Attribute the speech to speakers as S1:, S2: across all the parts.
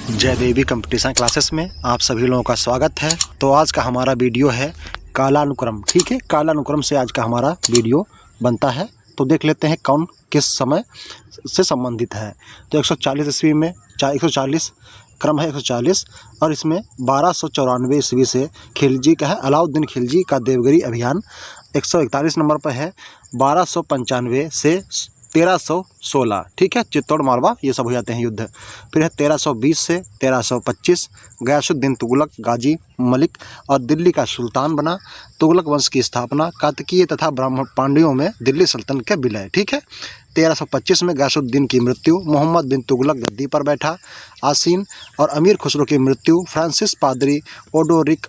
S1: जय देवी competition classes में आप सभी लोगों का स्वागत है। तो आज का हमारा वीडियो है कालानुक्रम। ठीक है, कालानुक्रम से आज का हमारा वीडियो बनता है। तो देख लेते हैं कौन किस समय से संबंधित है। तो 140 ईस्वी में 140 क्रम है 140, और इसमें 1294 ईस्वी से खिलजी का है, अलाउद्दीन खिलजी का देवगिरी अभियान। 141 नंबर पर है 1295 से 1316। ठीक है, चित्तौड़ मालवा ये सब हो जाते हैं युद्ध। फिर है 1320 से 1325 गयासुद्दीन तुगलक गाजी मलिक और दिल्ली का सुल्तान बना। तुगलक वंश की स्थापना, कातकीय तथा ब्राह्मण पांड्यों में दिल्ली सल्तनत के विलय। ठीक है, 1325 में गयासुद्दीन की मृत्यु, मोहम्मद बिन तुगलक गद्दी पर बैठा आसीन, और अमीर खुसरो की मृत्यु, फ्रांसिस पादरी ओडोरिक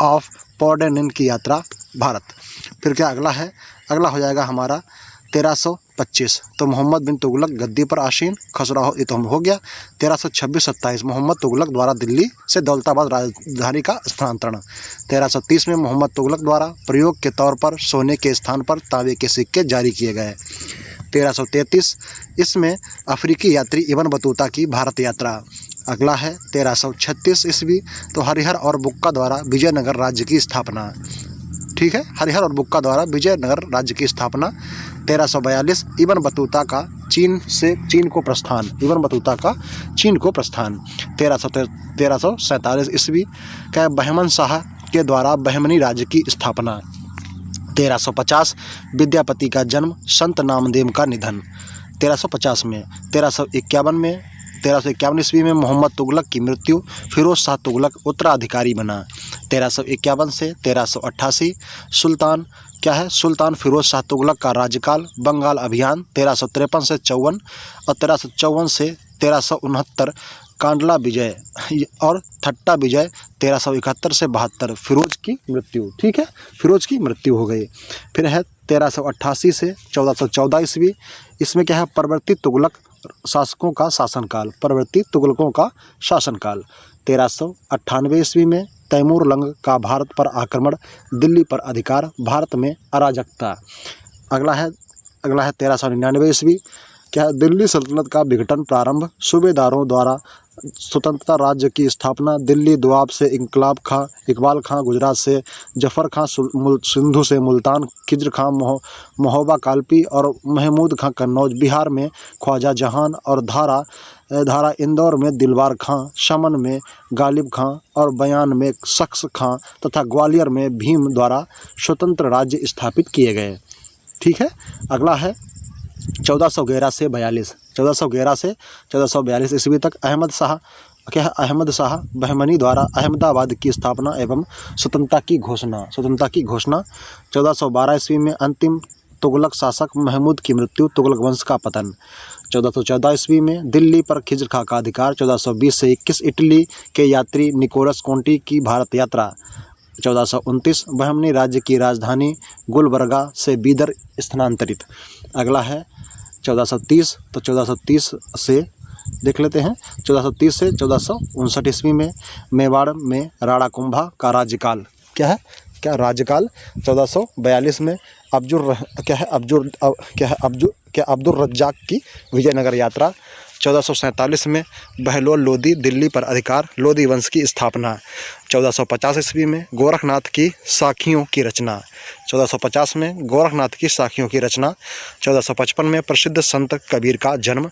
S1: ऑफ पोर्डेनिन की यात्रा भारत। फिर क्या अगला है, अगला हो जाएगा हमारा 1325। तो मोहम्मद बिन तुगलक गद्दी पर आसीन, खसराहो ये तो हम हो गया। 1326-27 मोहम्मद तुगलक द्वारा दिल्ली से दौलताबाद राजधानी का स्थानांतरण। 1330 में मोहम्मद तुगलक द्वारा प्रयोग के तौर पर सोने के स्थान पर तांबे के सिक्के जारी किए गए। 1333 इसमें अफ्रीकी यात्री इब्न बतूता की भारत यात्रा। अगला है 1336 ईस्वी, तो हरिहर और बुक्का द्वारा विजयनगर राज्य की स्थापना। ठीक है, हरिहर और बुक्का द्वारा विजयनगर राज्य की स्थापना। 1342 इब्न बतूता का चीन को प्रस्थान, इब्न बतूता का चीन को प्रस्थान। 1347 ईस्वी का बहमन शाह के द्वारा बहमनी राज्य की स्थापना। 1350 विद्यापति का जन्म, संत नामदेव का निधन। 1350 में 1351 ईस्वी में मोहम्मद तुगलक की मृत्यु, फिरोज शाह तुगलक उत्तराधिकारी बना। 1351 से 1388 सुल्तान क्या है, सुल्तान फिरोज शाह तुगलक का राज्यकाल, बंगाल अभियान 1353 से 54 और 1354 से 1369 कांडला विजय और थट्टा विजय 1371 से 72 फिरोज की मृत्यु। ठीक है, फिरोज की मृत्यु हो गई। फिर है 1388 से 1414 ईस्वी, इसमें क्या है, परिवर्तित तुगलक शासकों का शासनकाल, परिवर्तित तुगलकों का शासनकाल। 1398 ईस्वी में तैमूर लंग का भारत पर आक्रमण, दिल्ली पर अधिकार, भारत में अराजकता। अगला है 1399 ईस्वी, क्या है, दिल्ली सल्तनत का विघटन प्रारंभ, सूबेदारों द्वारा स्वतंत्रता राज्य की स्थापना, दिल्ली दोआब से इकबाल खां, गुजरात से जफर खां, सिंधु से मुल्तान, खिज्र खां महोबा कालपी और महमूद खां कन्नौज, बिहार में ख्वाजा जहान और धारा इंदौर में दिलवार खां, शमन में गालिब खां और बयान में शख्स खां तथा ग्वालियर में भीम द्वारा स्वतंत्र राज्य स्थापित किए गए। ठीक है, अगला है 1411 से 42, 1411 से 1442 ईस्वी तक अहमद शाह बहमनी द्वारा अहमदाबाद की स्थापना एवं स्वतंत्रता की घोषणा। 1412 ईस्वी में अंतिम तुगलक शासक महमूद की मृत्यु, तुगलक वंश का पतन। 1414 ईस्वी में दिल्ली पर खिज्र खां का अधिकार। 1420 से 21 इटली के यात्री निकोलस कोंटी की भारत यात्रा। 1429 बहमनी राज्य की राजधानी गुलबर्गा से बीदर स्थानांतरित। अगला है 1430, तो 1430 से देख लेते हैं। 1430 से 1459 ईस्वी में मेवाड़ में राणा कुंभा का राज्यकाल। क्या है, क्या राज्यकाल। 1442 में अब्दुल रज्जाक की विजयनगर यात्रा। 1447 में बहलोल लोदी दिल्ली पर अधिकार, लोदी वंश की स्थापना। 1450 ईस्वी में गोरखनाथ की साखियों की रचना। 1450 में गोरखनाथ की साखियों की रचना। 1455 में प्रसिद्ध संत कबीर का जन्म।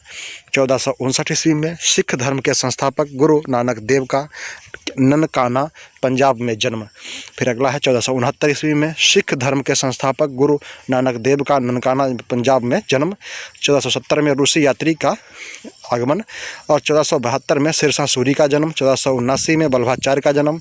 S1: 1459 ईस्वी में सिख धर्म के संस्थापक गुरु नानक देव का ननकाना पंजाब में जन्म। फिर अगला है 1469 ईस्वी में सिख धर्म के संस्थापक गुरु नानक देव का ननकाना पंजाब में जन्म। 1470 में रूसी यात्री का आगमन और 1472 में शेरशाह सूरी का जन्म। 1479 में वल्लभाचार्य का जन्म।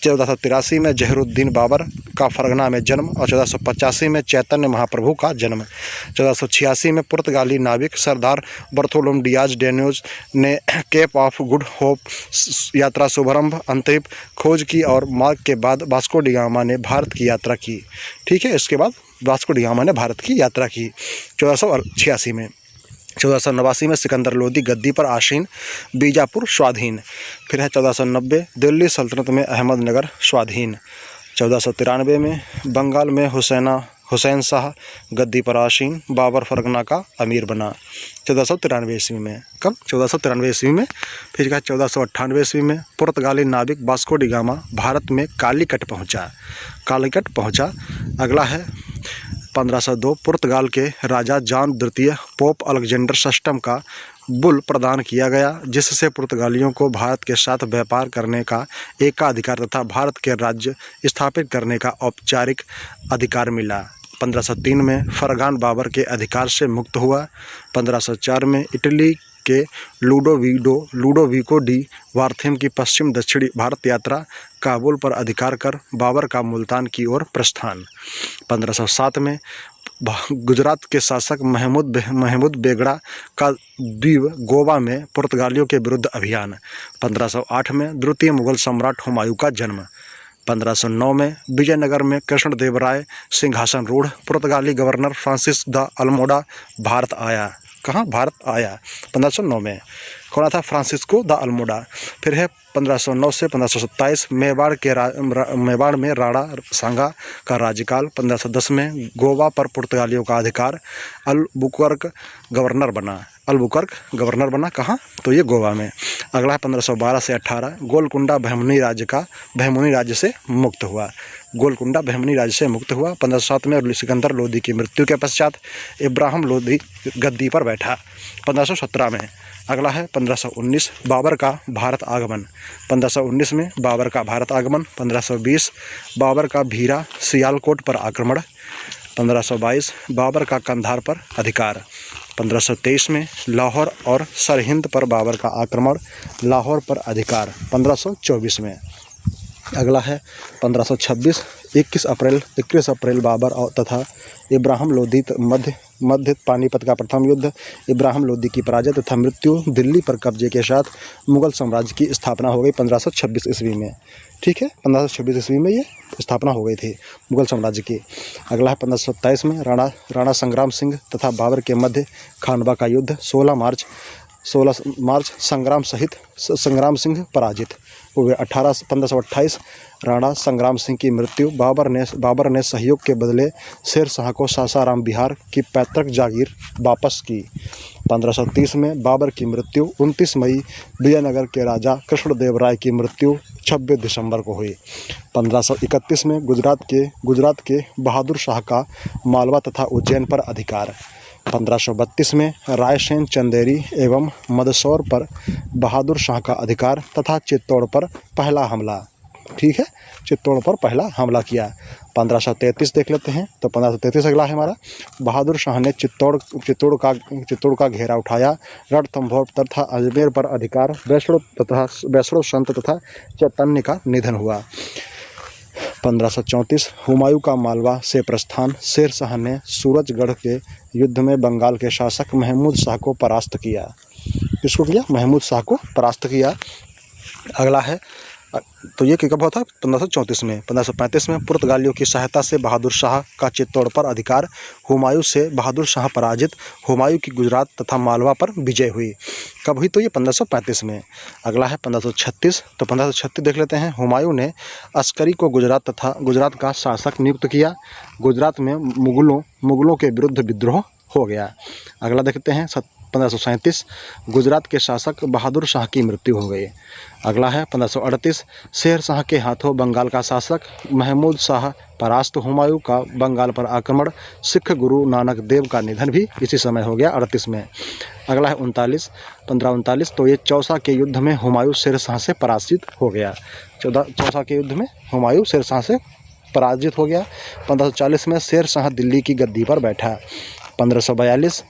S1: 1483 में जहरुद्दीन बाबर का फरगना में जन्म और 1485 में चैतन्य महाप्रभु का जन्म। 1486 में पुर्तगाली नाविक सरदार बर्थोलोम डियाज डेन्यूज ने केप ऑफ गुड होप यात्रा शुभारंभ अंतरिक्ष खोज की और मार्ग के बाद वास्को डी गामा ने भारत की यात्रा की। ठीक है, इसके बाद वास्को डी गामा ने भारत की यात्रा की 1486 में। 1489 में सिकंदर लोदी गद्दी पर आसीन, बीजापुर स्वाधीन। फिर है 1490 दिल्ली सल्तनत में अहमदनगर स्वाधीन। 1493 में बंगाल में हुसैन शाह गद्दी पर आसीन, बाबर फरगना का अमीर बना। 1493 ईस्वी में। कब? 1493 ईस्वी में। फिर कहा 1498 ईस्वी में पुर्तगाली नाविक वास्को डी गामा भारत में कालीकट पहुंचा। अगला है 1502 पुर्तगाल के राजा जॉन द्वितीय पोप अलेक्जेंडर षष्ठम का बुल प्रदान किया गया, जिससे पुर्तगालियों को भारत के साथ व्यापार करने का एकाधिकार तथा भारत के राज्य स्थापित करने का औपचारिक अधिकार मिला। 1503 में फरगान बाबर के अधिकार से मुक्त हुआ। 1504 में इटली के लूडोविको डी वार्थेम की पश्चिम दक्षिणी भारत यात्रा, काबुल पर अधिकार कर बाबर का मुल्तान की ओर प्रस्थान। 1507 में गुजरात के शासक महमूद बेगड़ा का द्वीप गोवा में पुर्तगालियों के विरुद्ध अभियान। 1508 में द्वितीय मुगल सम्राट हुमायूं का जन्म। 1509 में विजयनगर में कृष्णदेवराय सिंहासन रूढ़। पुर्तगाली governor Francis the Almora Bharat आया। कहाँ? भारत आया 1509 में। कौन था? Francisco de Almora. फिर है 1509 से 1527 मेवाड़ में राणा सांगा का राज्यकाल। 1510 में गोवा पर पुर्तगालियों का अधिकार। अल्बुकर्क गवर्नर बना। कहाँ? तो ये गोवा में। अगला है 1512 से 18 गोलकुंडा बहमनी राज्य से मुक्त हुआ। 1507 में सिकंदर लोदी की मृत्यु के पश्चात इब्राहिम लोदी गद्दी पर बैठा। 1517 में। अगला है 1519 बाबर का भारत आगमन। 1519 में बाबर का भारत आगमन। 1520 बाबर का भीरा सियालकोट पर आक्रमण। 1522 बाबर का कंधार पर अधिकार। 1523 में लाहौर और सरहिंद पर बाबर का आक्रमण, लाहौर पर अधिकार। 1524 में। अगला है 1526 21 अप्रैल बाबर और तथा इब्राहिम लोदी मध्य पानीपत का प्रथम युद्ध, इब्राहिम लोदी की पराजय तथा मृत्यु, दिल्ली पर कब्जे के साथ मुगल साम्राज्य की स्थापना हो गई 1526 ईस्वी में। ठीक है, 1526 ईस्वी में ये स्थापना हो गई थी मुगल साम्राज्य की। अगला है 1527 में राणा संग्राम सिंह तथा बाबर के मध्य खानवा का युद्ध। 16 मार्च संग्राम सिंह पराजित हुए। 1528 राणा संग्राम सिंह की मृत्यु। बाबर ने सहयोग के बदले शेर शाह को सासाराम बिहार की पैतृक जागीर वापस की। 1530 में बाबर की मृत्यु। 29 मई विजयनगर के राजा कृष्णदेवराय की मृत्यु 26 दिसंबर को हुई। 1531 में गुजरात के बहादुर शाह का मालवा तथा उज्जैन पर अधिकार। 1532 में रायसेन, चंदेरी एवं मंदसौर पर बहादुर शाह का अधिकार तथा चित्तौड़ पर पहला हमला। ठीक है, चित्तौड़ पर पहला हमला किया। 1533 देख लेते हैं। तो 1533 अगला है हमारा। बहादुर शाह ने चित्तौड़ का घेरा उठाया। रणथंभौर तथा अजमेर पर अधिकार। वैष्णव संत तथा चैतन्य का निधन हुआ। 1534 हुमायूं का मालवा से प्रस्थान। शेर शाह ने सूरजगढ़ के युद्ध में बंगाल के शासक महमूद शाह को परास्त किया। किसको किया? महमूद शाह को परास्त किया। अगला है, तो ये कब हुआ था? 1534 में। 1535 में पुर्तगालियों की सहायता से बहादुर शाह का चित्तौड़ पर अधिकार। हुमायूं से बहादुर शाह पराजित। हुमायूं की गुजरात तथा मालवा पर विजय हुई। कब हुई? तो ये 1535 में। अगला है 1536। तो 1536 देख लेते हैं। हुमायूं ने अस्करी को गुजरात का शासक नियुक्त किया। गुजरात में मुगलों के विरुद्ध विद्रोह हो गया। अगला देखते हैं 1537 गुजरात के शासक बहादुर शाह की मृत्यु हो गई। अगला है 1538 शेर शाह के हाथों बंगाल का शासक महमूद शाह परास्त। हुमायूं का बंगाल पर आक्रमण। सिख गुरु नानक देव का निधन भी इसी समय हो गया 38 में। अगला है 1539 तो ये चौसा के युद्ध में हुमायूं शेर शाह से पराजित हो गया। चौसा के युद्ध में हुमायूं शेर शाह से पराजित हो गया। 1540 में शेर शाह दिल्ली की गद्दी पर बैठा। 1542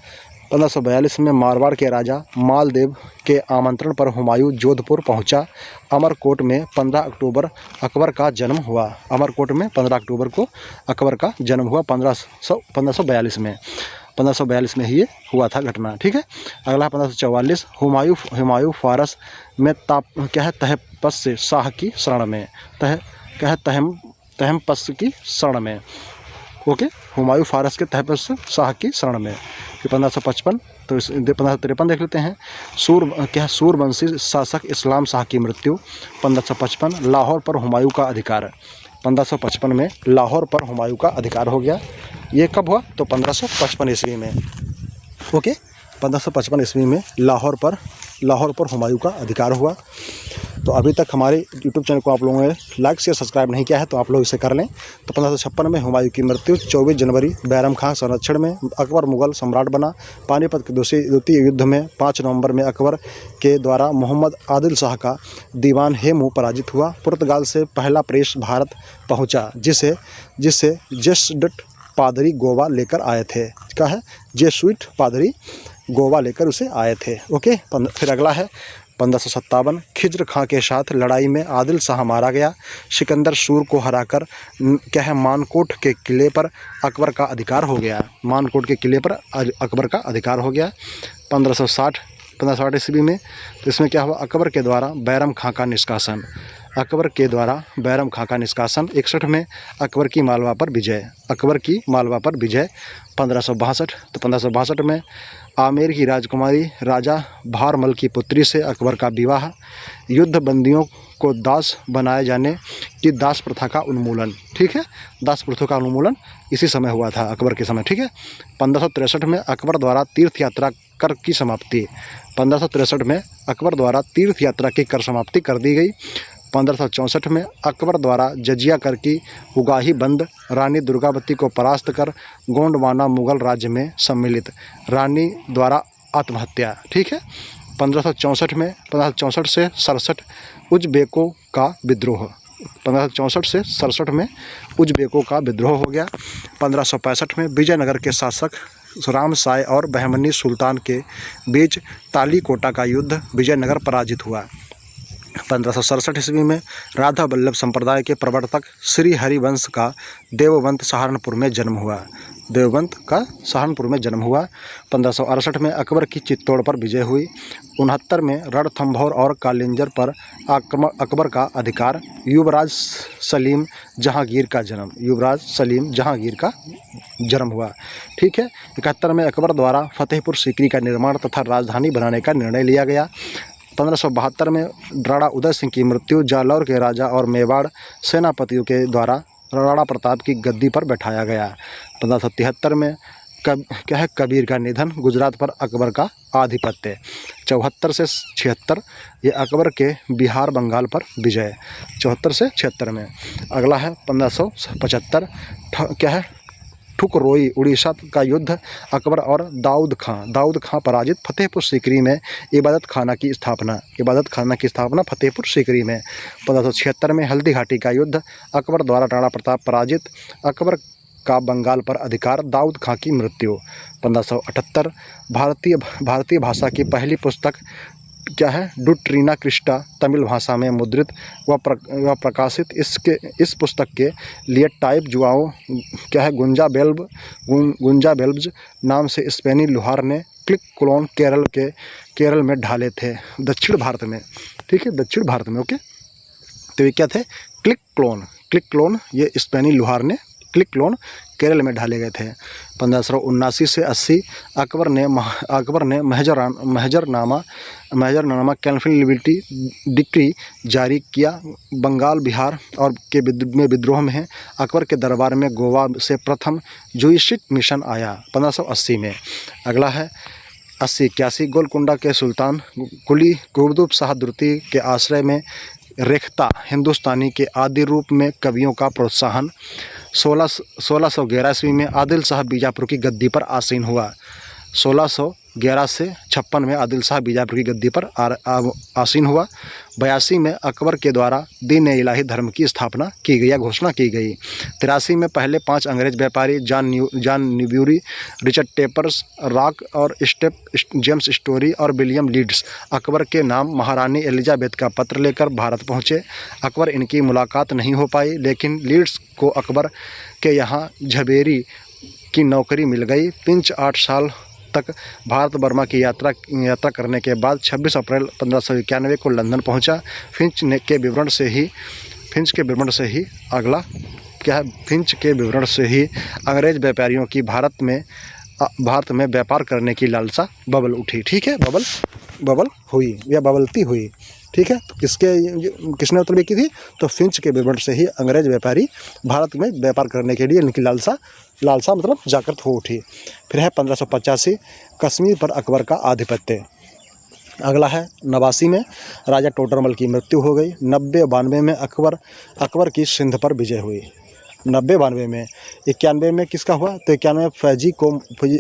S1: में मारवाड़ के राजा मालदेव के आमंत्रण पर हुमायूं जोधपुर पहुंचा। अमरकोट में 15 अक्टूबर अकबर का जन्म हुआ। अमरकोट में 15 अक्टूबर को अकबर का जन्म हुआ 1542 में। 1542 में ही ये हुआ था घटना। ठीक है, अगला 1544 हुमायूं फारस में तहपस से शाह की शरण में। तहमपस की शरण में। ओके, हुमायूं फारस के तहपस शाह की शरण में। फिर 1555 तो 1553 देख लेते हैं। सूरवंशी शासक इस्लाम शाह की मृत्यु। 1555 लाहौर पर हुमायूं का अधिकार। 1555 में लाहौर पर हुमायूं का अधिकार हो गया। ये कब हुआ? तो 1555 ईस्वी में। ओके, 1555 ईस्वी में लाहौर पर हुमायूं का अधिकार हुआ। तो अभी तक हमारे यूट्यूब चैनल को आप लोगों ने लाइक शेयर सब्सक्राइब नहीं किया है तो आप लोग इसे कर लें। तो 1556 में हुमायूं की मृत्यु, 24 जनवरी बैरम खां संरक्षण में अकबर मुगल सम्राट बना। पानीपत के द्वितीय युद्ध में 5 नवंबर में अकबर के द्वारा मोहम्मद आदिल शाह का दीवान हेमू पराजित हुआ। पुर्तगाल से पहला प्रेस भारत पहुँचा जिसे जेसुइट पादरी गोवा लेकर आए थे। क्या है? जेसुइट पादरी गोवा लेकर उसे आए थे। ओके, फिर अगला है 1557 खिज्र खां के साथ लड़ाई में आदिल शाह मारा गया। सिकंदर सूर को हराकर क्या है मानकोट के किले पर अकबर का अधिकार हो गया। मानकोट के किले पर अकबर का अधिकार हो गया 1560 ईस्वी में। तो इसमें क्या हुआ? अकबर के द्वारा बैरम खां का निष्कासन। 61 में अकबर की मालवा पर विजय। 1562। तो 1562 में आमेर की राजकुमारी राजा भारमल की पुत्री से अकबर का विवाह। युद्ध बंदियों को दास बनाए जाने की दास प्रथा का उन्मूलन। ठीक है, दास प्रथा का उन्मूलन इसी समय हुआ था अकबर के समय। ठीक है, 1563 में अकबर द्वारा तीर्थ यात्रा कर की समाप्ति। 1563 में अकबर द्वारा तीर्थ यात्रा की कर समाप्ति कर दी गई। 1564 में अकबर द्वारा जजिया कर की उगाही बंद। रानी दुर्गावती को परास्त कर गोंडवाना मुगल राज्य में सम्मिलित। रानी द्वारा आत्महत्या। ठीक है, 1564 से 67 उज़्बेकों का विद्रोह। 1564 से 67 में उज़्बेकों का विद्रोह हो गया। 1565 में विजयनगर के शासक राम साय और बहमनी सुल्तान के बीच तालीकोटा का युद्ध, विजयनगर पराजित हुआ। 1567 ईस्वी में राधा वल्लभ संप्रदाय के प्रवर्तक श्री हरिवंश का देवबंद सहारनपुर में जन्म हुआ। 1568 में अकबर की चित्तौड़ पर विजय हुई। 69 में रणथंभौर और कालिंजर पर अकबर का अधिकार। युवराज सलीम जहांगीर का जन्म हुआ। ठीक है, 71 में अकबर द्वारा फतेहपुर सीकरी का निर्माण तथा राजधानी बनाने का निर्णय लिया गया। 1572 में राणा उदय सिंह की मृत्यु। जालौर के राजा और मेवाड़ सेनापतियों के द्वारा राणा प्रताप की गद्दी पर बैठाया गया। 1573 में कबीर का निधन। गुजरात पर अकबर का आधिपत्य। 74 से 76 ये अकबर के बिहार बंगाल पर विजय। 74 से 76 में। अगला है 1575 ठुकरोई उड़ीसा का युद्ध। अकबर और दाऊद खां पराजित। फतेहपुर सीकरी में इबादत खाना की स्थापना फतेहपुर सीकरी में। 1576 में हल्दी घाटी का युद्ध। अकबर द्वारा राणा प्रताप पराजित। अकबर का बंगाल पर अधिकार। दाऊद खां की मृत्यु। 1578 भारतीय भाषा की पहली पुस्तक क्या है? डुट्रीना क्रिस्टा तमिल भाषा में मुद्रित व प्रकाशित। इस पुस्तक के लिए टाइप जुआओ क्या है गुंजा बेल्ब्स नाम से स्पेनी लोहार ने क्लिक क्लोन केरल में ढाले थे, दक्षिण भारत में। ठीक है, दक्षिण भारत में। ओके, तो ये क्या थे? क्लिक क्लोन ये स्पेनी लोहार ने क्लिक क्लोन केरल में ढाले गए थे। 1579 से 80 अकबर ने महजरनामा कैंफिलिबिलिटी डिक्री जारी किया। बंगाल बिहार और में विद्रोह में है। अकबर के दरबार में गोवा से प्रथम जुइशिक मिशन आया 1580 में। अगला है 80-81 गोलकुंडा के सुल्तान कुली कुतुब शाह द्वितीय के आश्रय में रेख्ता हिंदुस्तानी के आदि रूप में कवियों का प्रोत्साहन। 1611 ईस्वी में आदिल शाह बीजापुर की गद्दी पर आसीन हुआ। 1611 से 56 में आदिल शाह बीजापुर की गद्दी पर आसीन हुआ। 82 में अकबर के द्वारा दीन इलाही धर्म की स्थापना की गई या घोषणा की गई। 83 में पहले 5 अंग्रेज व्यापारी जॉन न्यूब्यूरी, रिचर्ड टेपर्स, रॉक और जेम्स स्टोरी और विलियम लीड्स अकबर के नाम महारानी एलिजाबेथ का पत्र लेकर भारत पहुँचे। अकबर इनकी मुलाकात नहीं हो पाई, लेकिन लीड्स को अकबर के यहाँ झबेरी की नौकरी मिल गई। फिंच 8 साल तक भारत बर्मा की यात्रा करने के बाद 26 अप्रैल 1591 को लंदन पहुंचा। फिंच के विवरण से ही अंग्रेज व्यापारियों की भारत में व्यापार करने की लालसा बबल उठी। ठीक है, बबलती हुई। ठीक है। तो किसने तलब की थी? तो फिंच के विवरण से ही अंग्रेज व्यापारी भारत में व्यापार करने के लिए इनकी लालसा मतलब जागृत हो उठी। फिर है 1585 कश्मीर पर अकबर का आधिपत्य। अगला है 89 में राजा टोडरमल की मृत्यु हो गई। 90-92 में अकबर की सिंध पर विजय हुई। 90-92 में। 91 में किसका हुआ? तो 91 में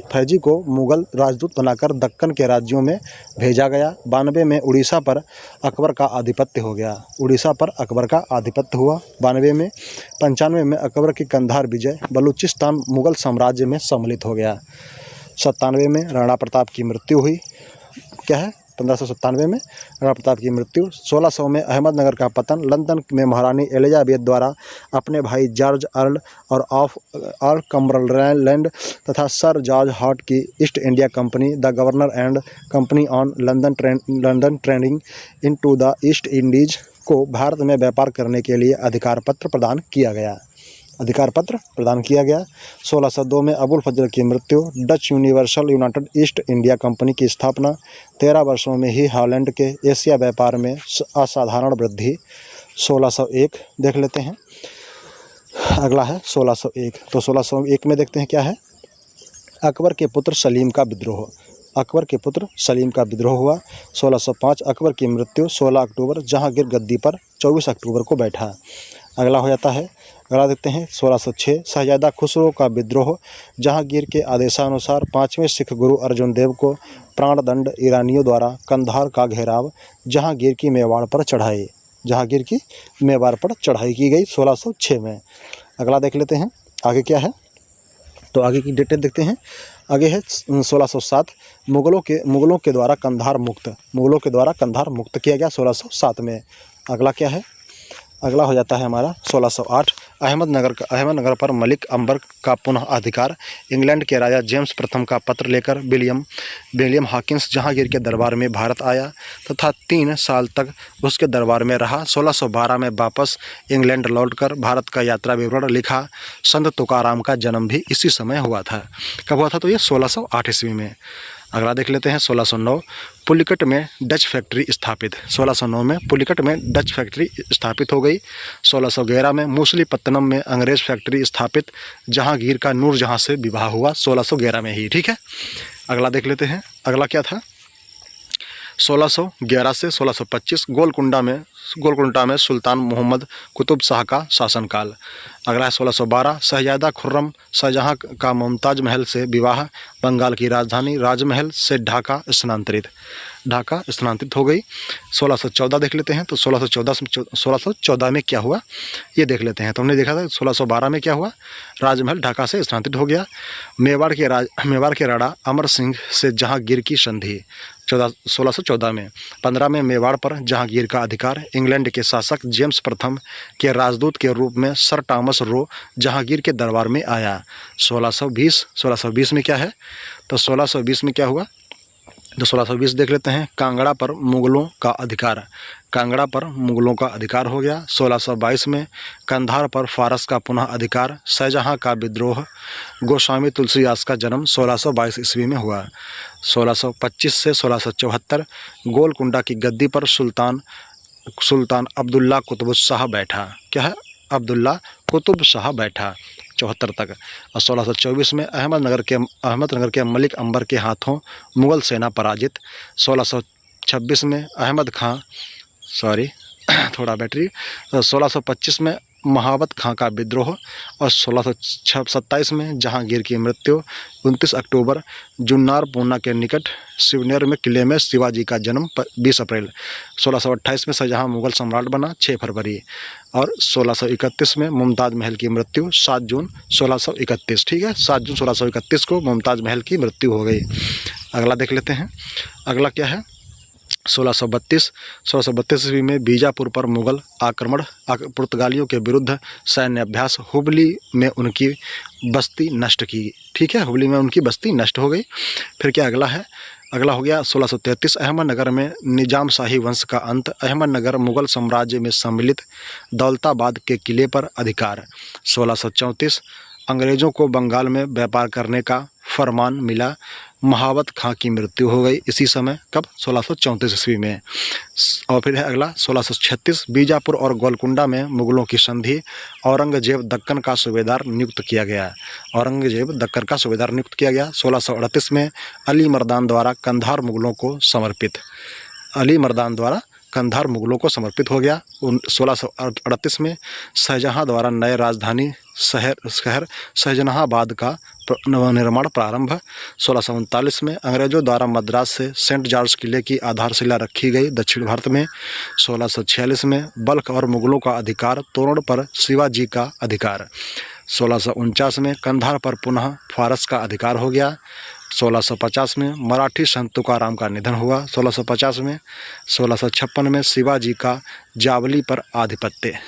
S1: फैजी को मुगल राजदूत बनाकर दक्कन के राज्यों में भेजा गया। 92 में उड़ीसा पर अकबर का आधिपत्य हो गया। उड़ीसा पर अकबर का आधिपत्य हुआ 92 में। 95 में अकबर की कंधार विजय बलूचिस्तान मुगल साम्राज्य में सम्मिलित हो गया। 97 में राणा प्रताप की मृत्यु हुई। क्या है? 1597 में राणा प्रताप की मृत्यु। 1600 में अहमदनगर का पतन। लंदन में महारानी एलिजाबेथ द्वारा अपने भाई जॉर्ज अर्ल और ऑफ कम्बरलैंड तथा सर जॉर्ज हॉट की east India company the governor and company on London trading into the east Indies को भारत में व्यापार करने के लिए अधिकार पत्र प्रदान किया गया। 1602 में अबुल फजल की मृत्यु। Dutch universal United east India company की स्थापना। 13 वर्षों में ही हॉलैंड के एशिया व्यापार में असाधारण वृद्धि। 1601 देख लेते हैं। अगला है 1601। तो 1601 में देखते हैं क्या है? अकबर के पुत्र सलीम का विद्रोह। अकबर के पुत्र सलीम का विद्रोह हुआ। 1605 अकबर की मृत्यु। 16 अक्टूबर जहांगीर गद्दी पर 24 अक्टूबर को बैठा। अगला हो जाता है, अगला देखते हैं 1606 शहजादा खुसरो का विद्रोह। जहांगीर के आदेशानुसार 5वें सिख गुरु अर्जुन देव को प्राणदंड। ईरानियों द्वारा कंधार का घेराव। जहांगीर की मेवाड़ पर चढ़ाई की गई 1606 में। अगला देख लेते हैं आगे क्या है। तो आगे की डिटेल देखते हैं। आगे है 1607 मुगलों के द्वारा कंधार मुक्त किया गया 1607 में। अगला क्या है? अगला हो जाता है हमारा 1608 अहमदनगर पर मलिक अंबर का पुनः अधिकार। इंग्लैंड के राजा जेम्स प्रथम का पत्र लेकर विलियम हॉकिंस जहांगीर के दरबार में भारत आया तथा 3 साल तक उसके दरबार में रहा। 1612 में वापस इंग्लैंड लौटकर भारत का यात्रा विवरण लिखा। संत तुकाराम का जन्म भी इसी समय हुआ था। कब हुआ था? तो ये 1608 ईस्वी में। अगला देख लेते हैं 1609 पुलिकट में डच फैक्ट्री स्थापित। 1609 में पुलिकट में डच फैक्ट्री स्थापित हो गई। 1611 में मूसलीपत्तनम में अंग्रेज फैक्ट्री स्थापित। जहांगीर का नूरजहां से विवाह हुआ 1611 में ही। ठीक है। अगला देख लेते हैं। अगला क्या था? 1611 से 1625 गोलकुंडा में सुल्तान मोहम्मद कुतुब शाह का शासनकाल। अगला है 1612 शहजादा खुर्रम शाहजहां का मुमताज महल से विवाह। बंगाल की राजधानी राजमहल से ढाका स्थानांतरित हो गई। 1614 देख लेते हैं। तो 1614 में क्या हुआ ये देख लेते हैं। तो हमने देखा था 1612 में क्या हुआ? राजमहल ढाका से स्थानांतरित हो गया। मेवाड़ के राणा अमर सिंह से जहांगीर की संधि 1614 में। 15 में मेवाड़ पर जहांगीर का अधिकार। इंग्लैंड के शासक जेम्स प्रथम के राजदूत के रूप में सर टॉमस रो जहांगीर के दरबार में आया। 1620 में क्या है? तो 1620 में क्या हुआ? तो 1620 देख लेते हैं। कांगड़ा पर मुगलों का अधिकार हो गया। 1622 में कंधार पर फारस का पुनः अधिकार। शाहजहां का विद्रोह। गोस्वामी तुलसीदास का जन्म 1622 ईस्वी में हुआ। 1625 से 1674 गोलकुंडा की गद्दी पर सुल्तान अब्दुल्ला कुतुब शाह बैठा। क्या है? अब्दुल्ला कुतुब शाह बैठा 74 तक। और 1624 में अहमदनगर के मलिक अंबर के हाथों मुगल सेना पराजित। 1626 में 1625 में महावत खां का विद्रोह। और 1627 में जहांगीर की मृत्यु। 29 अक्टूबर जुन्नार पूना के निकट सिवनेर में किले में शिवाजी का जन्म। 20 अप्रैल 1628 में शाहजहां मुगल सम्राट बना। 6 फरवरी। और 1631 में मुमताज महल की मृत्यु 7 जून 1631। ठीक है, 7 जून 1631 को मुमताज महल की मृत्यु हो गई। अगला देख लेते हैं। अगला क्या है? 1632 ईस्वी में बीजापुर पर मुगल आक्रमण। पुर्तगालियों के विरुद्ध सैन्य अभ्यास। हुबली में उनकी बस्ती नष्ट की। ठीक है, हुबली में उनकी बस्ती नष्ट हो गई। फिर क्या अगला है? अगला हो गया 1633 अहमदनगर में निजाम शाही वंश का अंत। अहमदनगर मुगल साम्राज्य में सम्मिलित। दौलताबाद के किले पर अधिकार। 1634 अंग्रेज़ों को बंगाल में व्यापार करने का फरमान मिला। महावत खां की मृत्यु हो गई इसी समय। कब? 1634 ईस्वी में। और फिर है अगला 1636, बीजापुर और गोलकुंडा में मुगलों की संधि। औरंगजेब दक्कन का सूबेदार नियुक्त किया गया। औरंगजेब दक्कन का सूबेदार नियुक्त किया गया। 1638 में अली मर्दान द्वारा कंधार मुगलों को समर्पित। अली मर्दान द्वारा कंधार मुगलों को समर्पित हो गया। 1638 में शाहजहां द्वारा नए राजधानी शहर शाहजहानाबाद का निर्माण प्रारंभ। 1639 में अंग्रेजों द्वारा मद्रास से सेंट जॉर्ज किले की आधारशिला रखी गई दक्षिण भारत में। 1646 में बल्ख और मुगलों का अधिकार, तोरण पर शिवाजी का अधिकार। 1649 में कंधार पर पुनः फारस का अधिकार हो गया। 1650 में मराठी संत तुकाराम का निधन हुआ 1650 में। 1656 में शिवाजी का जावली पर आधिपत्य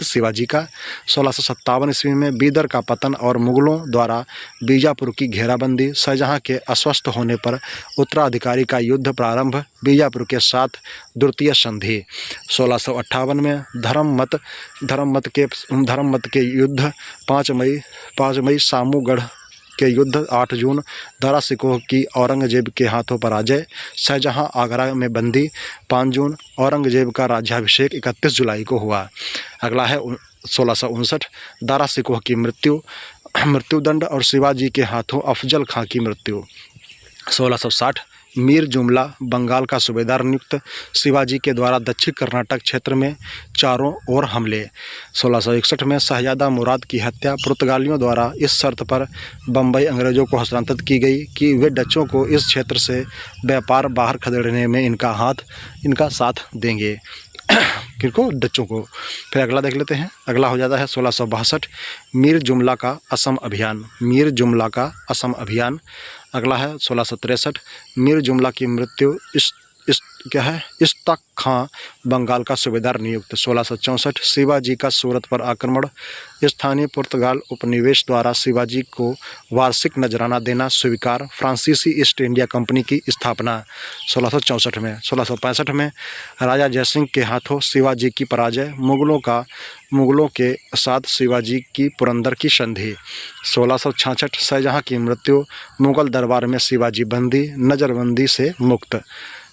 S1: शिवाजी का। 1657 ईस्वी में बीदर का पतन और मुगलों द्वारा बीजापुर की घेराबंदी। शाहजहां के अस्वस्थ होने पर उत्तराधिकारी का युद्ध प्रारंभ, बीजापुर के साथ द्वितीय संधि। 1658 में धर्ममत के युद्ध, 5 मई सामूगढ़ के युद्ध, 8 जून दारा सिकोह की औरंगजेब के हाथों पराजय, शाहजहां आगरा में बंदी, 5 जून औरंगजेब का राज्याभिषेक 31 जुलाई को हुआ। अगला है 1659 दारा सिकोह की मृत्युदंड और शिवाजी के हाथों अफजल खां की मृत्यु। 1660 मीर जुमला बंगाल का सूबेदार नियुक्त, शिवाजी के द्वारा दक्षिण कर्नाटक क्षेत्र में चारों ओर हमले। 1661 में शहजादा मुराद की हत्या, पुर्तगालियों द्वारा इस शर्त पर बम्बई अंग्रेजों को हस्तांतरित की गई कि वे डचों को इस क्षेत्र से व्यापार बाहर खदेड़ने में इनका साथ देंगे। किनको? डचों को। फिर अगला देख लेते हैं। अगला हो जाता है 1662 मीर जुमला का असम अभियान। अगला है 1663 मीर जुमला की मृत्यु, इश्ताक खां बंगाल का सूबेदार नियुक्त। 1664 शिवाजी का सूरत पर आक्रमण, स्थानीय पुर्तगाल उपनिवेश द्वारा शिवाजी को वार्षिक नजराना देना स्वीकार, फ्रांसीसी ईस्ट इंडिया कंपनी की स्थापना 1664 में। 1665 में राजा जयसिंह के हाथों शिवाजी की पराजय, मुगलों के साथ शिवाजी की पुरंदर की संधि। 1666 शाहजहां की मृत्यु, मुगल दरबार में शिवाजी बंदी, नजरबंदी से मुक्त।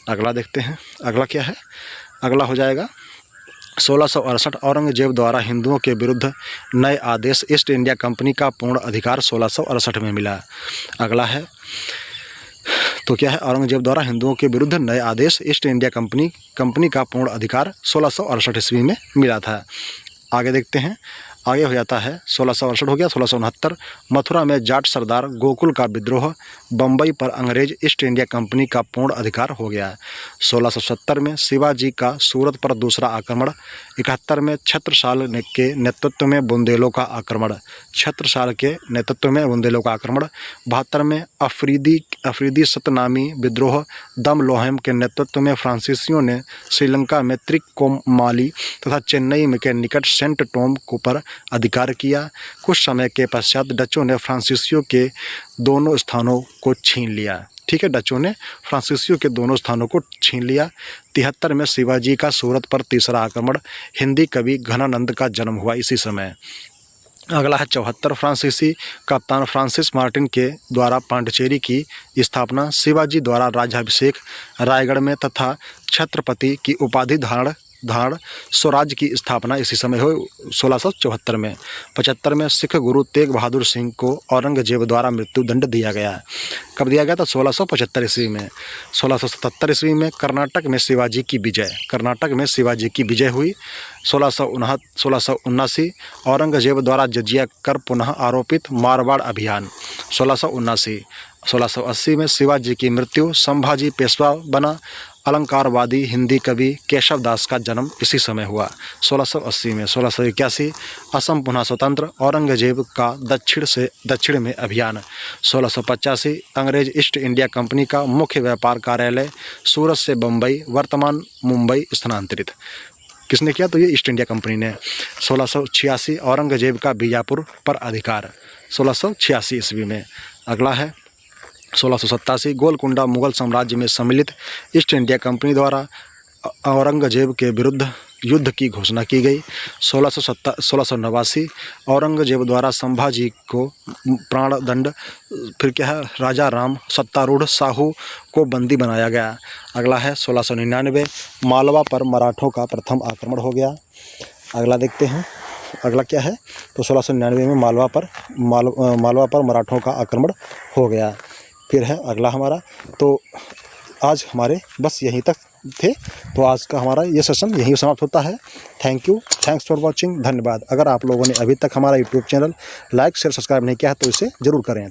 S1: अगला देखते हैं। अगला क्या है? अगला हो जाएगा 1668 औरंगजेब द्वारा हिंदुओं के विरुद्ध नए आदेश, ईस्ट इंडिया कंपनी का पूर्ण अधिकार 1668 में मिला। अगला है तो क्या है? औरंगजेब द्वारा हिंदुओं के विरुद्ध नए आदेश, ईस्ट इंडिया कंपनी का पूर्ण अधिकार 1668 ईस्वी में मिला था। आगे देखते हैं। आगे हो जाता है 1668 हो गया। 1669 मथुरा में जाट सरदार गोकुल का विद्रोह, बम्बई पर अंग्रेज ईस्ट इंडिया कंपनी का पूर्ण अधिकार हो गया। 1670 में शिवाजी का सूरत पर दूसरा आक्रमण। 71 में छत्रसाल के नेतृत्व में बुंदेलों का आक्रमण। 72 में अफरीदी सतनामी विद्रोह, दम लोहेम के नेतृत्व में फ्रांसीसियों ने श्रीलंका में त्रिकोमाली तथा चेन्नई के निकट सेंट टॉम पर अधिकार किया। कुछ समय के पश्चात डचों ने फ्रांसीसियों के दोनों स्थानों को छीन लिया। ठीक है, डचों ने फ्रांसीसियों के दोनों स्थानों को छीन लिया। 73 में शिवाजी का सूरत पर तीसरा आक्रमण, हिंदी कवि घनानंद का जन्म हुआ इसी समय। अगला है 74 फ्रांसीसी कप्तान फ्रांसिस मार्टिन के द्वारा पांडिचेरी की स्थापना, शिवाजी द्वारा राज्याभिषेक रायगढ़ में तथा छत्रपति की उपाधि धारण स्वराज्य की स्थापना इसी समय हुई 1674 में। 75 में सिख गुरु तेग बहादुर सिंह को औरंगजेब द्वारा मृत्युदंड दिया गया। कब दिया गया था? 1675 ईस्वी में। 1677 ईस्वी में कर्नाटक में शिवाजी की विजय हुई। 1679 औरंगजेब द्वारा जजिया कर पुनः आरोपित, मारवाड़ अभियान 1680 में शिवाजी की मृत्यु, संभाजी पेशवा बना। अलंकारवादी हिंदी कवि केशव दास का जन्म इसी समय हुआ 1680 में। 1681 असम पुनः स्वतंत्र, औरंगजेब का दक्षिण में अभियान। 1685 अंग्रेज ईस्ट इंडिया कंपनी का मुख्य व्यापार कार्यालय सूरत से बम्बई वर्तमान मुंबई स्थानांतरित। किसने किया? तो ये ईस्ट इंडिया कंपनी ने। 1686 औरंगजेब का बीजापुर पर अधिकार 1686 ईस्वी में। अगला है 1687 गोलकुंडा मुगल साम्राज्य में सम्मिलित, ईस्ट इंडिया कंपनी द्वारा औरंगजेब के विरुद्ध युद्ध की घोषणा की गई। 1689 औरंगजेब द्वारा संभाजी को प्राणदंड, फिर क्या है, राजा राम सत्तारूढ़ साहू को बंदी बनाया गया। अगला है 1699 मालवा पर मराठों का प्रथम आक्रमण हो गया। अगला देखते हैं, अगला क्या है, तो 1699 में मालवा पर मराठों का आक्रमण हो गया। फिर है अगला हमारा, तो आज हमारे बस यहीं तक थे। तो आज का हमारा ये सेशन यहीं समाप्त होता है। थैंक्स फॉर वॉचिंग, धन्यवाद। अगर आप लोगों ने अभी तक हमारा YouTube channel like share subscribe नहीं किया है तो इसे ज़रूर करें।